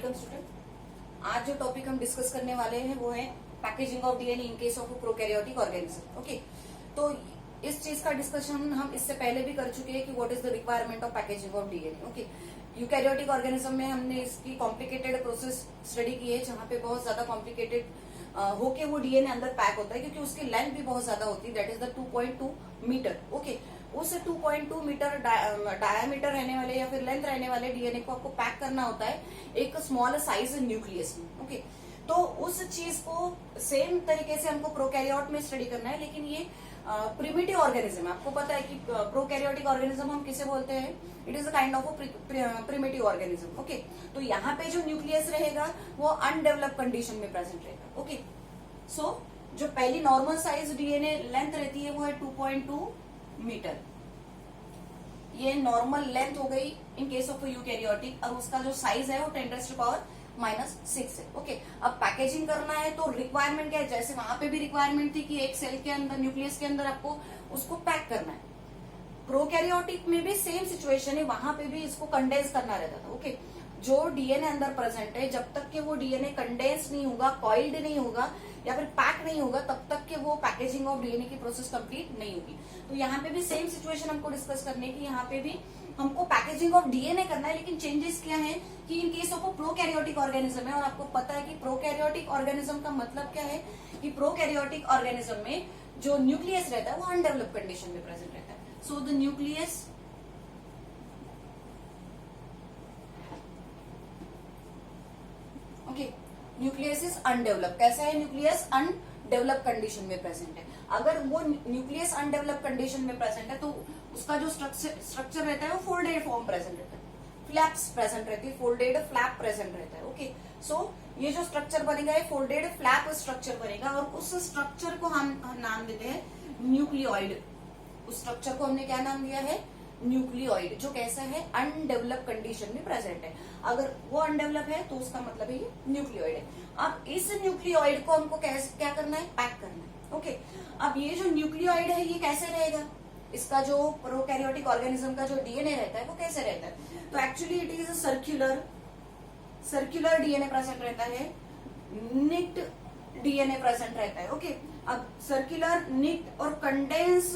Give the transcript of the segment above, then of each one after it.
Welcome student. आज जो topic हम डिस्कस करने वाले हैं वो है packaging of DNA in case of prokaryotic organism. Okay, तो इस चीज का डिस्कशन हम इससे पहले भी कर चुके हैं कि what is the requirement of packaging of DNA. Okay, eukaryotic organism में हमने इसकी कॉम्प्लिकेटेड प्रोसेस स्टडी की है, जहां पे बहुत ज्यादा कॉम्प्लिकेटेड होके वो डीएनए अंदर पैक होता है, क्योंकि उसकी लेंथ भी बहुत ज्यादा होती है, that is the 2.2 metre. Okay, उस 2.2 मीटर डायामीटर रहने वाले या फिर लेंथ रहने वाले डीएनए को आपको पैक करना होता है एक स्मॉल साइज न्यूक्लियस में। ओके, तो उस चीज को सेम तरीके से हमको प्रोकैरियोट में स्टडी करना है, लेकिन ये प्रिमिटिव ऑर्गेनिज्म है। आपको पता है कि प्रोकैरियोटिक ऑर्गेनिज्म हम किसे बोलते हैं, it is a kind of primitive organism. Okay, तो यहाँ पे जो न्यूक्लियस रहेगा वो अनडेवलप कंडीशन में प्रेजेंट रहेगा। ओके, सो जो पहली नॉर्मल साइज डीएनए लेंथ रहती है वो है 2.2 मीटर। ये नॉर्मल लेंथ हो गई इन केस ऑफ यूकैरियोटिक, और उसका जो साइज है वो 10⁻⁻⁶ है। ओके, अब पैकेजिंग करना है तो रिक्वायरमेंट क्या है, जैसे वहां पे भी रिक्वायरमेंट थी कि एक सेल के अंदर न्यूक्लियस के अंदर आपको उसको पैक करना है, प्रोकैरियोटिक में भी सेम सिचुएशन है, वहां पे भी इसको कंडेंस करना रहता था। ओके, जो डीएनए अंदर प्रेजेंट है जब तक कि वो डीएनए कंडेंस नहीं होगा, कॉइल्ड नहीं होगा या फिर पैक नहीं होगा, तब तक के वो पैकेजिंग ऑफ डीएनए की प्रोसेस कंप्लीट नहीं होगी। तो यहाँ पे भी सेम सिचुएशन हमको डिस्कस करने की, यहाँ पे भी हमको पैकेजिंग ऑफ डीएनए करना है, लेकिन चेंजेस क्या है कि इन केस ऑफ प्रोकैरियोटिक ऑर्गेनिज्म है, और आपको पता है कि प्रोकैरियोटिक ऑर्गेनिज्म का मतलब क्या है कि प्रोकैरियोटिक ऑर्गेनिज्म में जो न्यूक्लियस रहता है वो अनडेवलप कंडीशन में प्रेजेंट रहता है। So the nucleus nucleus is undevelop. कैसा है न्यूक्लियस? अनडेवलप कंडीशन में प्रेजेंट है। अगर वो न्यूक्लियस अनडेवलप कंडीशन में प्रेजेंट है तो उसका जो स्ट्रक्चर रहता है वो फोल्डेड फॉर्म प्रेजेंट रहता है, फ्लैप्स प्रेजेंट रहती है, फोल्डेड फ्लैप प्रेजेंट रहता है। ओके, सो ये जो स्ट्रक्चर बनेगा ये फोल्डेड फ्लैप स्ट्रक्चर बनेगा, और उस स्ट्रक्चर को हम नाम देते हैं न्यूक्लियोइड। उस स्ट्रक्चर को हमने क्या नाम दिया है? न्यूक्लियोइड, जो कैसा है? अनडेवलप कंडीशन में प्रेजेंट है। अगर वो अनडेवलप है तो उसका मतलब है ये न्यूक्लियोइड है। अब इस न्यूक्लियोइड को हमको क्या करना है? पैक करना है। ओके, अब ये जो न्यूक्लियोइड है ये कैसे रहेगा? इसका जो प्रोकैरियोटिक ऑर्गेनिज्म का जो डीएनए रहता है वो कैसे रहता है? तो actually it is circular DNA present रहता है, निक्ड डीएनए प्रेजेंट रहता है। ओके, अब सर्क्युलर, निक्ड और कंडेंस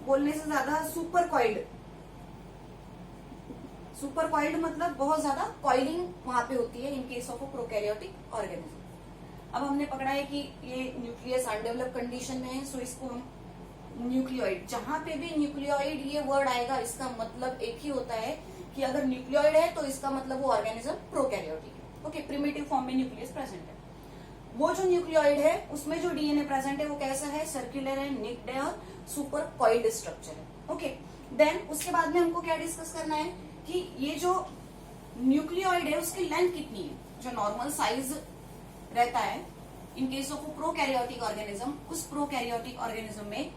बोलने से ज्यादा सुपर कॉइल्ड मतलब बहुत ज्यादा कॉइलिंग वहां पे होती है in case of prokaryotic organism. अब हमने पकड़ा है कि ये न्यूक्लियस अनडेवलप कंडीशन में है, सो इसको हम न्यूक्लियोइड, जहां पे भी न्यूक्लियोइड ये वर्ड आएगा इसका मतलब एक ही होता है कि अगर न्यूक्लियोइड है तो इसका मतलब वो ऑर्गेनिज्म प्रोकैरियोटिक है। ओके, प्रिमिटिव फॉर्म में न्यूक्लियस प्रेजेंट है। वो जो न्यूक्लियोइड है उसमें जो डीएनए प्रेजेंट है वो कैसा है? सर्कुलर है, निक्ड है और सुपर कॉइल्ड स्ट्रक्चर है। ओके, देन उसके बाद में हमको क्या डिस्कस करना है कि ये जो न्यूक्लियोइड है उसकी लेंथ कितनी है? जो नॉर्मल साइज रहता है in case of prokaryotic organism, उस प्रोकैरियोटिक ऑर्गेनिज्म में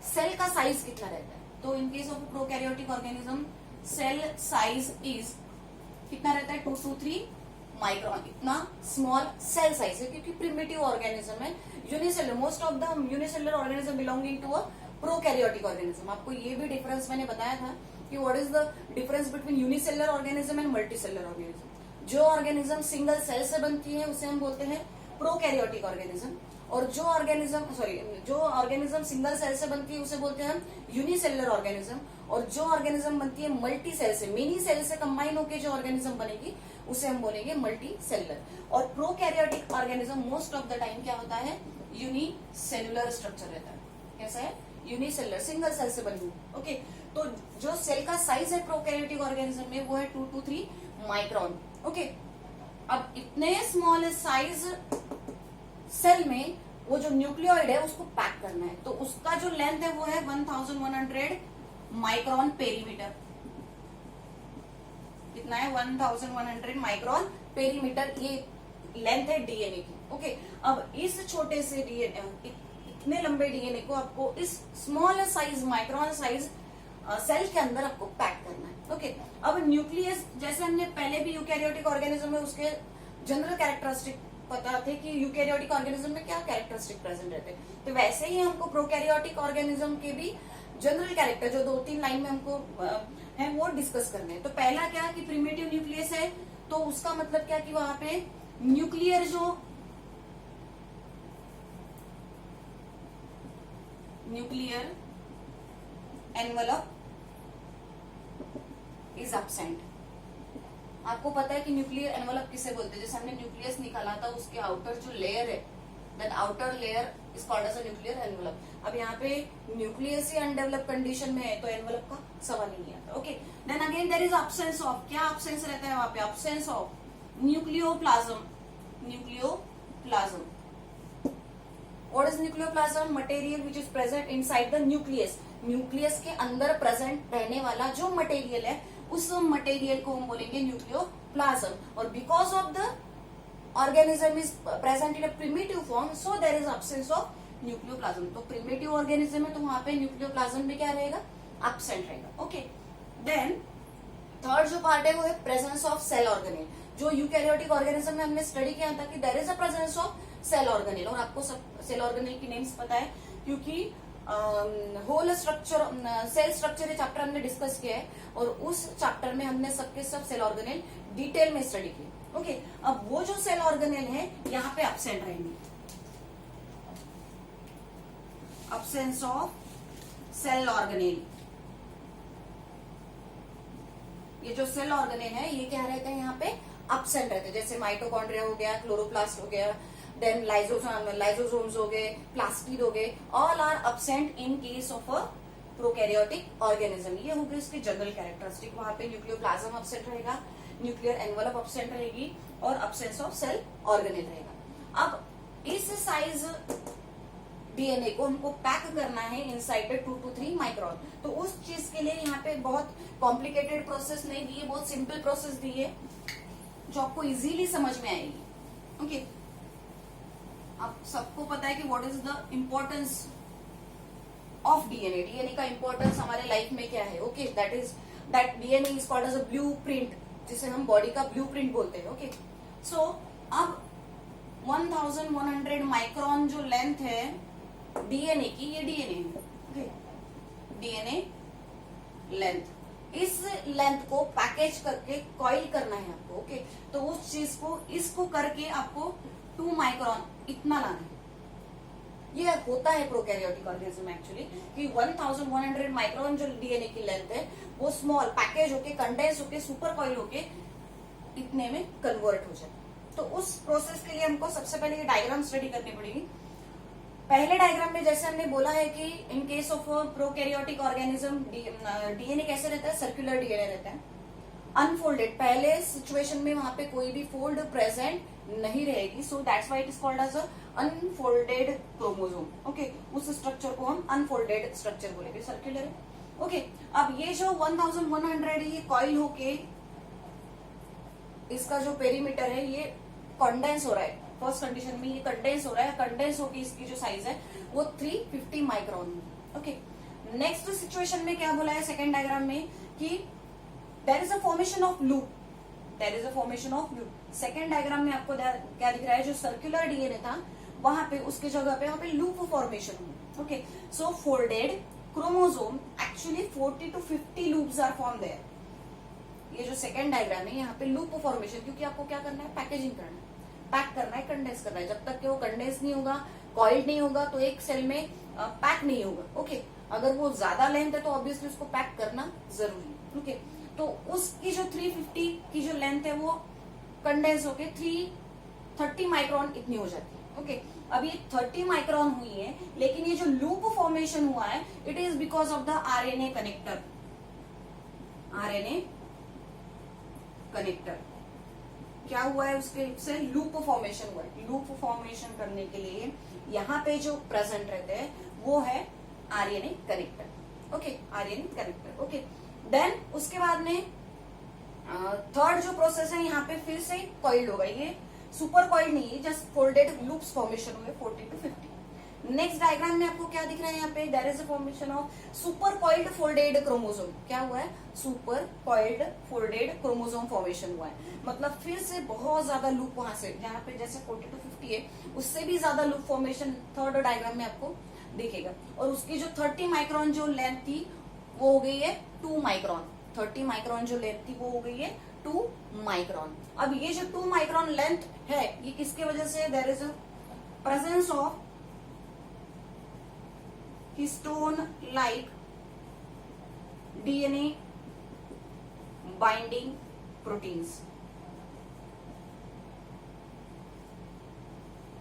सेल का साइज कितना रहता है? तो in case of prokaryotic organism cell size is कितना रहता है? 2 to 3 माइक्रोन। इतना स्मॉल सेल साइज है क्योंकि प्रिमिटिव ऑर्गेनिज्म है, unicellular. Most of the unicellular organism belonging to a prokaryotic organism. आपको ये भी डिफरेंस मैंने बताया था कि what is the difference between unicellular organism and multicellular organism. जो ऑर्गेनिज्म सिंगल सेल से बनती है उसे हम बोलते हैं प्रोकैरियोटिक ऑर्गेनिज्म, और जो ऑर्गेनिज्म सिंगल सेल से बनती है उसे बोलते हैं हम यूनिसेलुलर ऑर्गेनिज्म, और जो ऑर्गेनिज्म बनती है मल्टी सेल से, मिनी सेल से कंबाइन होकर जो ऑर्गेनिज्म बनेगी उसे हम बोलेंगे मल्टी सेलुलर। और prokaryotic organism most of the time क्या होता है? यूनिसेलुलर स्ट्रक्चर रहता है। कैसा है? यूनिसेलुलर, सिंगल सेल से बनी हुई। ओके, तो जो सेल का साइज है प्रोकैरियोटिक ऑर्गेनिज्म में वो है 2 to 3 माइक्रोन। ओके, अब इतने स्मॉल साइज सेल में वो जो न्यूक्लियोइड है उसको पैक करना है, तो उसका जो लेंथ है वो है 1100 माइक्रोन पेरीमीटर। कितना है? 1100 माइक्रोन पेरीमीटर ये लेंथ है डीएनए की। ओके, अब इस छोटे से डीएनए, इतने लंबे डीएनए को आपको इस small size micron size cell के अंदर आपको पैक करना है। ओके, अब न्यूक्लियस, जैसे हमने पहले भी यूकैरियोटिक ऑर्गेनिज्म में उसके जनरल कैरेक्टरिस्टिक पता थे कि यूकैरियोटिक ऑर्गेनिज्म में क्या कैरेक्टरिस्टिक प्रेजेंट रहते हैं, तो वैसे ही हमको प्रोकैरियोटिक ऑर्गेनिज्म के भी जनरल कैरेक्टर जो 2-3 लाइन में हमको है वो डिस्कस करने हैं। तो पहला क्या कि प्रिमिटिव न्यूक्लियस है तो उसका मतलब क्या कि वहां पे न्यूक्लियर जो न्यूक्लियर एनवलप इज एब्सेंट। आपको पता है कि न्यूक्लियर एनवलप किसे बोलते हैं? जैसे हमने न्यूक्लियस निकाला था, उसके आउटर जो लेयर है, that outer layer is called as a nuclear envelope. अब यहाँ पे न्यूक्लियस ही अनडेवलप कंडीशन में है तो एनवलप का सवाल ही नहीं आता। Okay, then again there is absence of, क्या एब्सेंस रहता है वहां पे? Absence of nucleoplasm. Nucleoplasm, what is nucleoplasm? Material which is present inside the nucleus. Nucleus के अंदर प्रेजेंट रहने वाला जो मटेरियल है, उस मटेरियल को हम बोलेंगे न्यूक्लियोप्लाज्म। और because of the organism is present in a primitive form, so there is absence of nucleoplasm. तो प्रिमिटिव ऑर्गेनिज्म है तो वहां पे न्यूक्लियोप्लाज्म में क्या रहेगा? एब्सेंट रहेगा। ओके, देन थर्ड जो पार्ट है वो है प्रेजेंस ऑफ सेल ऑर्गेनेल। जो यूकैरियोटिक ऑर्गेनिज्म में हमने स्टडी किया था कि there is a presence of cell organelle. और आपको सब सेल ऑर्गेनेल की नेम्स पता है क्योंकि होल स्ट्रक्चर, सेल स्ट्रक्चर ये चैप्टर हमने डिस्कस किया है और उस चैप्टर में हमने सबके सब सेल ऑर्गेनेल डिटेल में स्टडी किए। ओके, अब वो जो सेल ऑर्गेनेल है यहाँ पे एब्सेंट रहेंगे। एब्सेंस ऑफ सेल ऑर्गेनेल, ये जो सेल ऑर्गेनेल है ये क्या रहते हैं? यहाँ पे एब्सेंट रहते हैं। जैसे माइटोकॉन्ड्रिया हो गया, क्लोरोप्लास्ट हो गया, देन लाइजोसोम्स हो गए, प्लास्टिड हो गए, all are absent in case of a prokaryotic organism. ये हो गई इसकी जनरल कैरेक्टरिस्टिक। वहां पे न्यूक्लियोप्लाज्म एब्सेंट रहेगा, न्यूक्लियर एनवलप एब्सेंट रहेगी और एब्सेंस ऑफ सेल ऑर्गेनेल रहेगा। अब इस साइज डीएनए को हमको पैक करना है इनसाइड 2 to 3 माइक्रोन। तो उस चीज के लिए यहाँ पे बहुत कॉम्प्लिकेटेड प्रोसेस नहीं दी है, बहुत सिंपल प्रोसेस दी है जो आपको इजीली समझ में आएगी। ओके, आप सबको पता है कि what is the importance of DNA. DNA का इम्पोर्टेंस हमारे लाइफ में क्या है? Okay, that DNA is called as a blueprint, जिसे हम बॉडी का ब्लूप्रिंट बोलते हैं। ओके, सो अब 1100 माइक्रोन जो लेंथ है डीएनए की, ये डीएनए है। ओके, डीएनए लेंथ, इस लेंथ को पैकेज करके कॉइल करना है आपको। ओके, तो उस चीज को, इसको करके आपको 2 माइक्रोन इतना लाना है। ये होता है प्रोकैरियोटिक ऑर्गेनिज्म एक्चुअली कि 1100 माइक्रोन जो डीएनए की लेंथ है वो स्मॉल पैकेज होके, कंडेंस होके, सुपर कॉइल होके इतने में कन्वर्ट हो जाए। तो उस प्रोसेस के लिए हमको सबसे पहले ये डायग्राम स्टडी करनी पड़ेगी। पहले डायग्राम में जैसे हमने बोला है कि इन case of prokaryotic organism DNA कैसे रहता है? सर्कुलर डीएनए रहता है, अनफोल्डेड। पहले सिचुएशन में वहां पे कोई भी फोल्ड प्रेजेंट नहीं रहेगी, so that's why it is called as unfolded chromosome. Okay, उस स्ट्रक्चर को हम अनफोल्डेड स्ट्रक्चर बोलेंगे, सर्कुलर है। ओके, अब ये जो 1100 ये कॉइल होके इसका जो पेरीमीटर है ये कंडेंस हो रहा है। फर्स्ट कंडीशन में ये कंडेंस हो रहा है, कंडेंस होके इसकी जो साइज है वो 350 माइक्रोन। ओके, नेक्स्ट सिचुएशन में क्या बोला है सेकेंड डायग्राम में कि there is a formation of loop, there is a formation of loop. Second diagram में आपको क्या दिख रहा है? जो सर्कुलर डीएनए था वहां पे उसकी जगह पे वहां पे लूप फॉर्मेशन हुई। Okay, so folded chromosome actually 40 to 50 loops are form there. ये जो सेकेंड डायग्राम है यहाँ पे लूप फॉर्मेशन, क्योंकि आपको क्या करना है? पैकेजिंग करना है, पैक करना है, कंडेंस करना है। जब तक कि वो कंडेंस नहीं होगा, कॉइल्ड नहीं होगा, तो एक सेल में पैक नहीं होगा। ओके, अगर वो ज्यादा लेंथ है तो ऑब्वियसली उसको पैक करना जरूरी है। ओके, तो उसकी जो 350 की जो लेंथ है वो कंडेंस होके 330 माइक्रोन इतनी हो जाती है। ओके, अब ये 30 माइक्रोन हुई है, लेकिन ये जो लूप फॉर्मेशन हुआ है it is because of the RNA connector. RNA connector क्या हुआ है? उसके से लूप फॉर्मेशन हुआ है। लूप फॉर्मेशन करने के लिए यहाँ पे जो प्रेजेंट रहते हैं वो है RNA connector. Okay, RNA connector. Okay, then उसके बाद में थर्ड जो प्रोसेस है यहाँ पे फिर से कॉइल्ड होगा। ये सुपर कॉइल्ड नहीं है, जस्ट फोल्डेड लूप्स फॉर्मेशन हुए 40 to 50। नेक्स्ट डायग्राम में आपको क्या दिख रहा है? यहाँ पे there is a formation of super coiled folded chromosome. क्या हुआ है? Super coiled folded chromosome formation हुआ है। मतलब फिर से बहुत ज्यादा लूप वहां से, जहाँ पे जैसे 40 to 50 है उससे भी ज्यादा लूप फॉर्मेशन थर्ड डायग्राम में आपको दिखेगा। और उसकी जो 30 माइक्रोन जो लेंथ थी वो हो गई है 2 माइक्रोन। 30 माइक्रोन जो लेंथ थी वो हो गई है 2 माइक्रोन। अब ये जो 2 माइक्रोन लेंथ है ये किसके वजह से, there is a presence of histone like DNA binding proteins,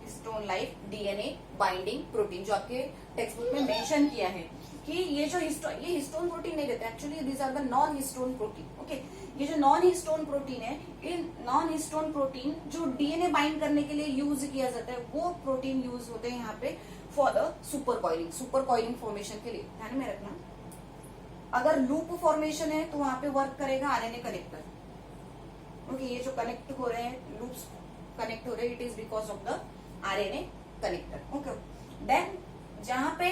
histone like DNA binding protein, जो आपके टेक्स्ट बुक में मेंशन किया है कि ये जो ये हिस्टोन प्रोटीन नहीं रहते, actually these are the non histone protein. Okay, ये जो नॉन हिस्टोन प्रोटीन है, इन नॉन हिस्टोन प्रोटीन जो डीएनए बाइंड करने के लिए यूज किया जाता है वो प्रोटीन यूज होते हैं यहाँ पे for the super coiling formation के लिए। ध्यान में रखना, अगर लूप फॉर्मेशन है तो वहां पे वर्क करेगा आरएनए कनेक्टर। ओके, ये जो कनेक्ट हो रहे हैं, लूप्स कनेक्ट हो रहे हैं, it is because of the RNA connector. Okay, then जहां पे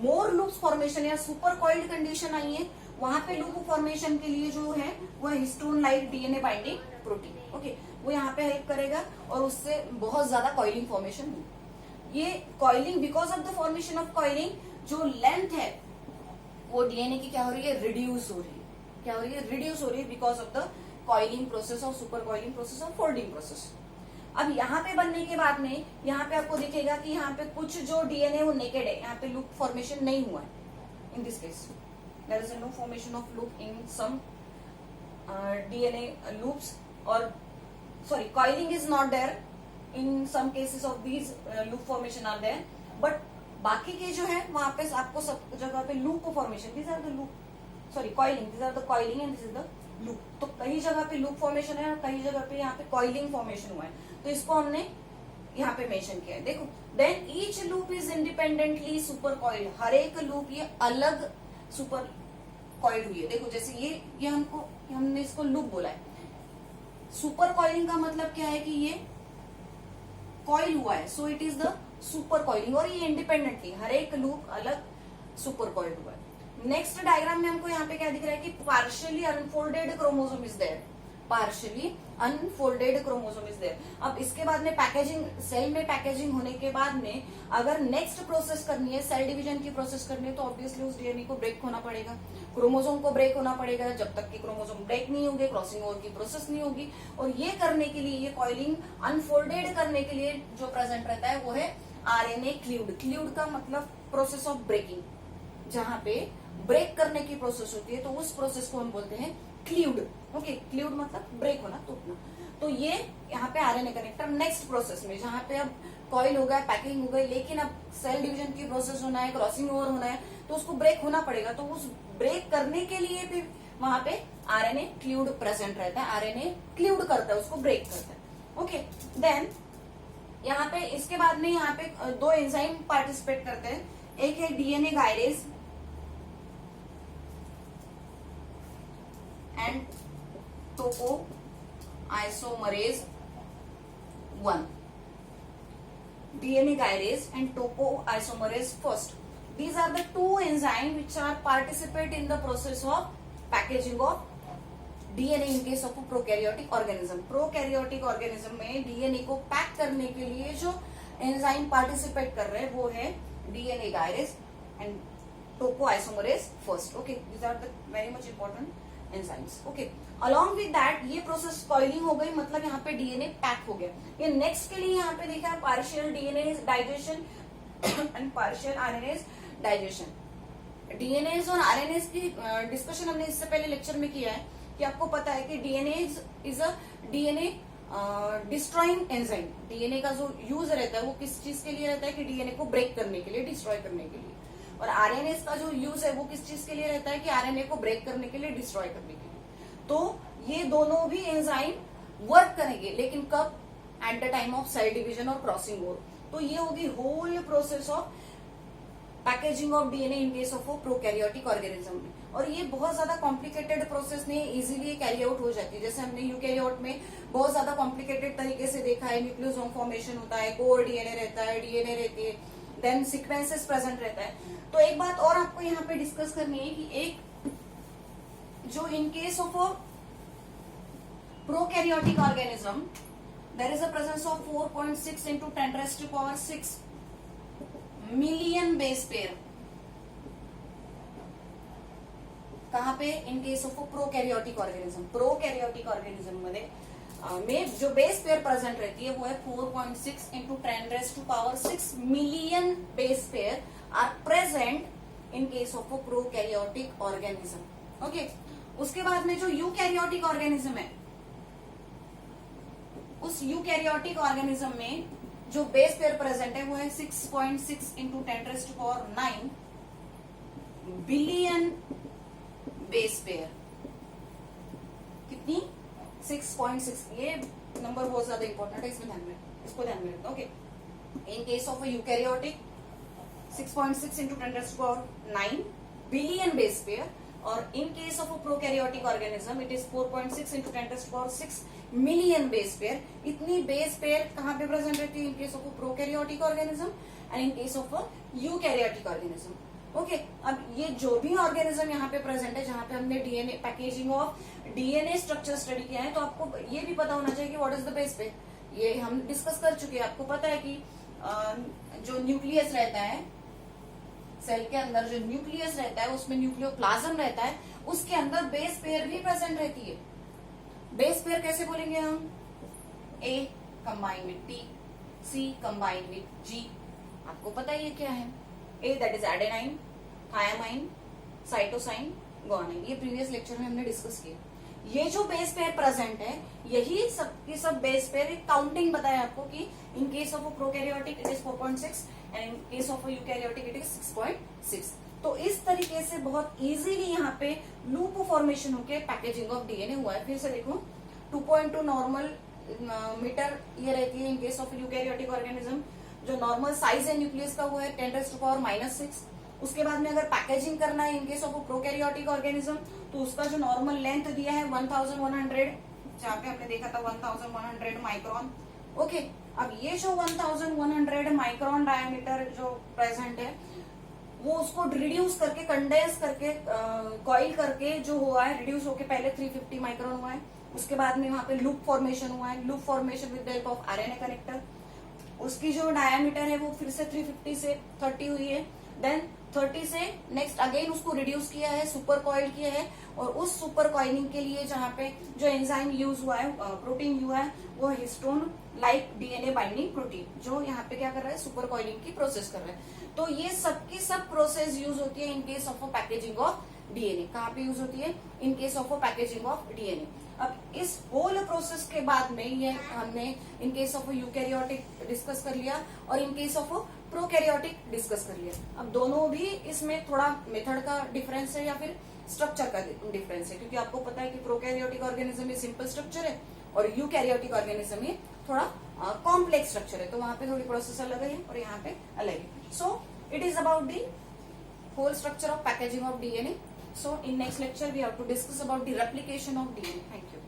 मोर लूप्स फॉर्मेशन या सुपर कॉइल्ड कंडीशन आई है वहां पे लूप फॉर्मेशन के लिए जो है वो histone like DNA binding protein. Okay, वो यहाँ पे हेल्प करेगा और उससे बहुत ज्यादा कॉइलिंग फॉर्मेशन होगी। ये coiling, because of the formation of coiling जो लेंथ है वो डीएनए की क्या हो रही है, रिड्यूस हो रही है। क्या हो रही है, रिड्यूस हो रही है because of the coiling process और सुपर कॉइलिंग प्रोसेस और फोल्डिंग प्रोसेस। अब यहाँ पे बनने के बाद में यहाँ पे आपको दिखेगा कि यहाँ पे कुछ जो डीएनए वो नेकेड है, यहाँ पे लूप फॉर्मेशन नहीं हुआ है। In this case there is no formation of loop in some DNA loops, और sorry coiling is not there in some cases of these loop formation are there, but बाकी के जो है वहां पे आपको सब जगह पे loop formation, these are the loop, sorry coiling, these are the coiling and this is the loop. तो कई जगह पे लूप फॉर्मेशन है और कई जगह पे यहाँ पे कॉइलिंग फॉर्मेशन हुआ है, तो इसको हमने यहाँ पे मेंशन किया है। देखो, then each loop is independently super coiled, हर एक लूप ये अलग सुपर कॉइल्ड हुई है। देखो जैसे ये हमने इसको लूप बोला है। सुपर कॉइलिंग का मतलब क्या है कि ये कॉइल हुआ है, so it is the super coiling, और ये इंडिपेंडेंटली हर एक लूप अलग सुपर कॉइल्ड हुआ है। नेक्स्ट डायग्राम में हमको यहाँ पे क्या दिख रहा है कि partially unfolded chromosome is there, partially unfolded chromosome is there. अब इसके बाद में पैकेजिंग, सेल में पैकेजिंग होने के बाद में अगर नेक्स्ट प्रोसेस करनी है, सेल डिवीजन की प्रोसेस करनी है, तो ऑब्वियसली उस डीएनए को ब्रेक होना पड़ेगा, क्रोमोसोम को ब्रेक होना पड़ेगा। जब तक कि क्रोमोसोम ब्रेक नहीं होंगे, क्रॉसिंग ओवर की प्रोसेस नहीं होगी, और ये करने के लिए, ये कॉइलिंग अनफोल्डेड करने के लिए जो प्रेजेंट रहता है वो है आरएनए क्लीव्ड। क्लीव्ड का मतलब प्रोसेस ऑफ ब्रेकिंग, जहां पे ब्रेक करने की प्रोसेस होती है, तो उस प्रोसेस को हम बोलते हैं क्लीव्ड। ओके, क्लीव्ड मतलब ब्रेक होना, टूटना। तो ये यहाँ पे आरएनए कनेक्टर नेक्स्ट प्रोसेस में, जहां पे अब कॉइल हो गया, पैकिंग हो गई, लेकिन अब सेल डिवीजन की प्रोसेस होना है, क्रॉसिंग ओवर होना है, तो उसको ब्रेक होना पड़ेगा। तो उस ब्रेक करने के लिए भी वहां पे आरएनए क्लीव्ड प्रेजेंट रहता है, आरएनए क्लीव्ड करता है, उसको ब्रेक करता है। ओके, देन यहाँ पे इसके बाद में यहाँ पे दो एंजाइम पार्टिसिपेट करते हैं, एक है डीएनए गायरेज एंड टोको isomerase 1, DNA gyrase and topoisomerase first. These are the two enzymes which are participate in the process of packaging of DNA in case of a prokaryotic organism. Prokaryotic organism में DNA को pack करने के लिए जो enzyme participate कर रहे हैं वो है DNA gyrase and topoisomerase first. Okay, these are the very much important enzymes. Okay, along with that ये प्रोसेस कॉइलिंग हो गई, मतलब यहाँ पे डीएनए पैक हो गया। ये नेक्स्ट के लिए यहाँ पे देखा है partial DNA digestion and partial RNS digestion. DNS और आरएनएस की डिस्कशन हमने इससे पहले लेक्चर में किया है कि आपको पता है कि DNA is a DNA destroying enzyme. DNA का जो यूज रहता है वो किस चीज के लिए रहता है कि डीएनए को ब्रेक करने के लिए, डिस्ट्रॉय करने के लिए, और आरएनएस का जो यूज है वो किस चीज के लिए रहता है कि आरएनए को ब्रेक करने के लिए, डिस्ट्रॉय करने के लिए। तो ये दोनों भी एंजाइम वर्क करेंगे, लेकिन कब? At the time of cell division और क्रॉसिंग ओवर। तो ये होगी whole process of packaging of DNA in case of prokaryotic organism में। और ये बहुत ज्यादा कॉम्प्लिकेटेड प्रोसेस नहीं, इजीली कैरी आउट हो जाती है। जैसे हमने यूकैरियोट में बहुत ज्यादा कॉम्प्लिकेटेड तरीके से देखा है, न्यूक्लियोसोम फॉर्मेशन होता है, कोर डीएनए रहता है, डीएनए रहती है, देन सीक्वेंसेस प्रेजेंट रहता है। तो एक बात और आपको यहाँ पे डिस्कस करनी है कि एक जो in case of prokaryotic organism there is a presence of 4.6 into 10⁻⁶ million base pair. कहाँ पे? In case of prokaryotic organism. Prokaryotic organism में जो बेस पेयर प्रेजेंट रहती है वो है 4.6 into 10⁻⁶ million base pair are present in case of prokaryotic organism. Okay, उसके बाद में जो यूकैरियोटिक ऑर्गेनिज्म है, उस यूकैरियोटिक ऑर्गेनिज्म में जो बेस पेयर प्रेजेंट है वो है 6.6 इंटू 10⁹ बिलियन बेस पेयर. कितनी? 6.6. ये नंबर बहुत ज्यादा इंपॉर्टेंट है, इसको ध्यान में रखना. Okay, in case of eukaryotic 6.6 into 10⁹ billion base pair, और in case of prokaryotic organism it is 4.6 into 10⁶ million base pair. इतनी बेस पेयर कहाँ पे प्रेजेंट रहती है? In case of prokaryotic organism and in case of eukaryotic organism. Okay, अब ये जो भी ऑर्गेनिज्म यहाँ पे प्रेजेंट है जहाँ पे हमने DNA packaging of DNA structure study किया है, तो आपको ये भी पता होना चाहिए कि what is the base pair. ये हम डिस्कस कर चुके हैं. आपको पता है कि जो न्यूक्लियस रहता है सेल के अंदर, जो न्यूक्लियस रहता है उसमें न्यूक्लियोप्लाज्म रहता है, उसके अंदर बेस पेयर भी प्रेजेंट रहती है. बेस पेयर कैसे बोलेंगे हम? A combine with T, C combine with G. आपको पता है ये क्या है? A that is adenine, thymine, cytosine, guanine. ये प्रीवियस लेक्चर में हमने डिस्कस किया. ये जो बेस पेयर प्रेजेंट है यही सब की सब बेस पेयर. एक काउंटिंग बताया आपको कि इन case of prokaryotic it is 4.6 and in case of eukaryotic it is 6.6. तो इस तरीके से बहुत इजीली यहाँ पे लूप फॉर्मेशन होके पैकेजिंग ऑफ डीएनए हुआ है. फिर से देखो, 2.2 नॉर्मल मीटर ये रहती है in case of eukaryotic organism. जो नॉर्मल साइज है न्यूक्लियस का वो है 10⁻⁻�6. उसके बाद में अगर पैकेजिंग करना है in case of prokaryotic organism तो उसका जो नॉर्मल लेंथ दिया है 1100, जहाँ पे हमने देखा था 1100 माइक्रोन. ओके, अब ये जो 1100 माइक्रोन डायमीटर जो प्रेजेंट है वो उसको रिड्यूस करके, कंडेंस करके, कॉइल करके जो हुआ है, रिड्यूस होके पहले 350 माइक्रोन हुआ है. उसके बाद में वहां पे लूप फॉर्मेशन हुआ है. Loop formation with help of RNA connector. उसकी जो डायमीटर है वो फिर से 350 से 30 हुई है. देन 30 से नेक्स्ट अगेन उसको रिड्यूस किया है, सुपर कॉइल किया है, और उस सुपर कॉइलिंग के लिए जहाँ पे जो एंजाइम यूज हुआ है, प्रोटीन हुआ है, वो histone like DNA binding protein, जो यहाँ पे क्या कर रहा है? सुपर कॉइलिंग की प्रोसेस कर रहा है. तो ये सबकी सब प्रोसेस यूज होती है in case of packaging of DNA. कहाँ पे यूज होती है? In case of packaging of DNA. अब इस होल प्रोसेस के बाद में ये हमने इन केस ऑफ यूकैरियोटिक डिस्कस कर लिया और in case of prokaryotic discuss कर लिया. अब दोनों भी इसमें थोड़ा मेथड का डिफरेंस है या फिर स्ट्रक्चर का डिफरेंस है, क्योंकि आपको पता है कि प्रोकैरियोटिक ऑर्गेनिज्म में सिंपल स्ट्रक्चर है और यूकैरियोटिक ऑर्गेनिज्म में थोड़ा कॉम्प्लेक्स स्ट्रक्चर है. तो वहां पे थोड़ी प्रोसेस अलग है और यहाँ पे अलग है. So it is about the whole structure of packaging of DNA. So in next lecture we have to discuss about the replication of DNA. Thank you.